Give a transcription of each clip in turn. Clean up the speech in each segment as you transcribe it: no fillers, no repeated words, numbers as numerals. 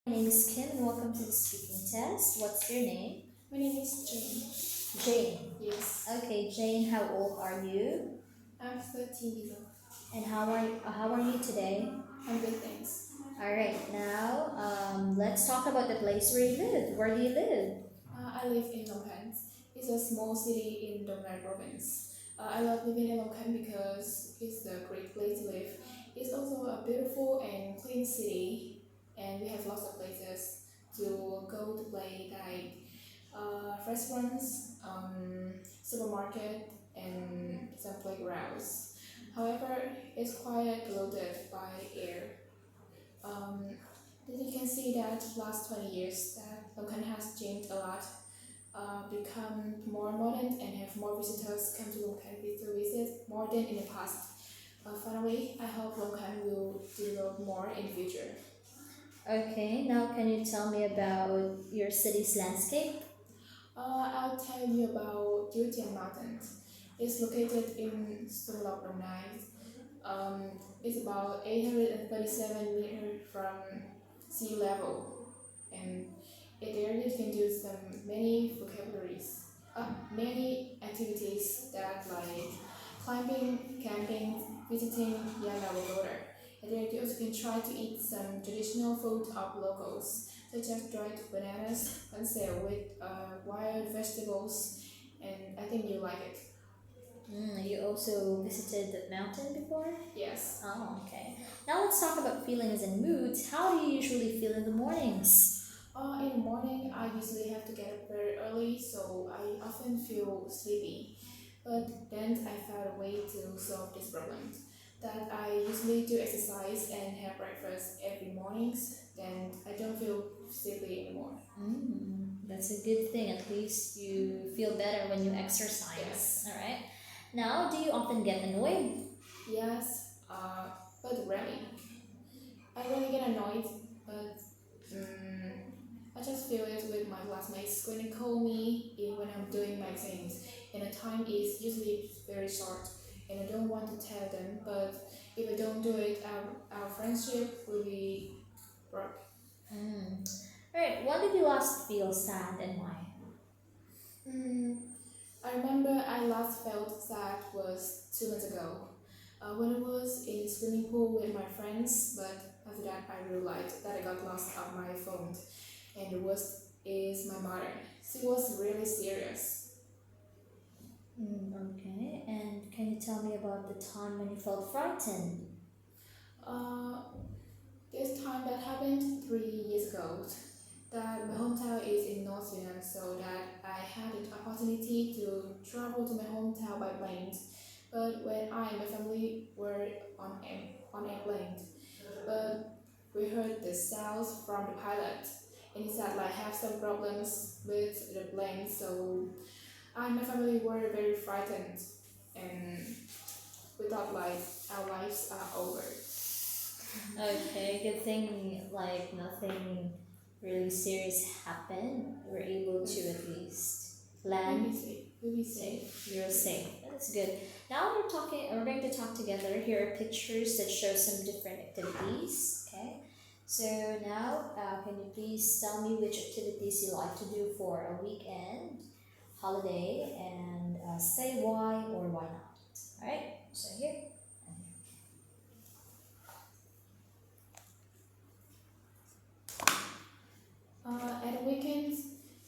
My name is Kim and welcome to the speaking test. What's your name? My name is Jane. Jane. Yes, Okay, Jane, how old are you? I'm 13 years old. And how are you today? I'm good, thanks. All right, now let's talk about the place where you live. Where do you live? I live in Longkan. It's a small city in Dongrai province. I love living in Longkan because it's a great place to live. It's also a beautiful and clean city, and we have lots of places to go to play, like restaurants, supermarket, and some playgrounds. However, it's quite polluted by air. Um, then you can see that last 20 years that Longkan has changed a lot, become more modern and have more visitors come to Longkan to visit more than in the past. Finally, I hope Longkan will develop more in future. Okay, now can you tell me about your city's landscape? I'll tell you about Yutian Mountains. It's located in Sulawesi Brunei. It's about 837 meters from sea level, and there you can do many vocabularies, many activities that like climbing, camping, visiting Yanga Water. And there you also can try to eat some traditional food of locals, such as dried bananas, pansel with wild vegetables, and I think you like it. You also visited the mountain before? Yes. Oh, okay. Now let's talk about feelings and moods. How do you usually feel in the mornings? In the morning, I usually have to get up very early, so I often feel sleepy. But then I found a way to solve this problem. That I usually do exercise and have breakfast every mornings, then I don't feel sleepy anymore. That's a good thing. At least you feel better when you exercise. Yes. All right. Now, do you often get annoyed? Yes, but rarely. I really get annoyed, but I just feel it with my classmates when they call me when I'm doing my things, and the time is usually very short, and I don't want to tell them. But if I don't do it, our friendship will be broke. Mm. All right. When did you last feel sad and why? Mm, I remember I last felt sad was 2 months ago, when I was in swimming pool with my friends. But after that, I realized that I got lost on my phone, and the worst is my mother. She was really serious. Okay. And can you tell me about the time when you felt frightened? Uh, this time that happened 3 years ago. That my hometown is in North Vietnam, so that I had the opportunity to travel to my hometown by plane. But when I and my family were on airplane, but we heard the sounds from the pilot, and he said like have some problems with the plane. So I and my family were very frightened, and we thought like our lives are over. Okay. Good thing, like, nothing really serious happened. We're able to at least We'll be land safe. We'll be safe. safe. You're safe. That's good. Now we're talking. We're going to talk together. Here are pictures that show some different activities. Okay. So now, can you please tell me which activities you like to do for a weekend, holiday, and say why or why not. All right. So here. At the weekends,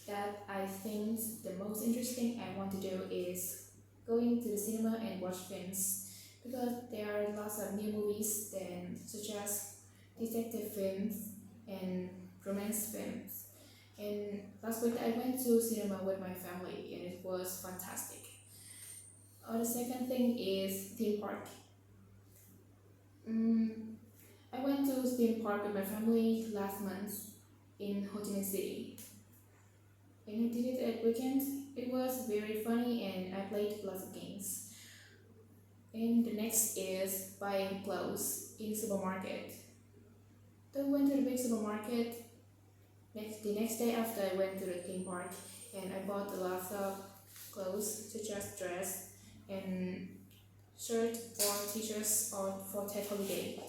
that I think the most interesting I want to do is going to the cinema and watch films, because there are lots of new movies then, such as detective films and romance films. And last week I went to cinema with my family and it was fantastic. The second thing is theme park. Mm, I went to theme park with my family last month in Ho Chi Minh City. When I did it at weekends, it was very funny and I played lots of games. And the next is buying clothes in supermarket. Then I went to the big supermarket. The next day after I went to the theme park and I bought a lot of clothes such as dress and shirt or t-shirts or for Tet holiday.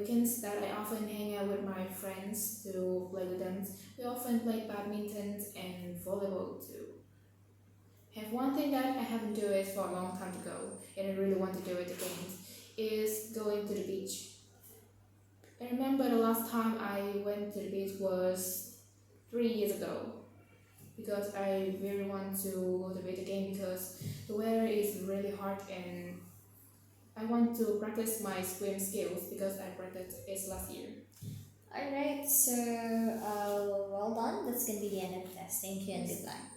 weekends that I often hang out with my friends to play with them. We often play badminton and volleyball too. Have one thing that I haven't do it for a long time ago, and I really want to do it again, is going to the beach. I remember the last time I went to the beach was 3 years ago because I really want to go to the beach again because the weather is really hot and I want to practice my swim skills because I practiced it last year. Alright, so well done. That's gonna be the end of the test. Thank you and goodbye.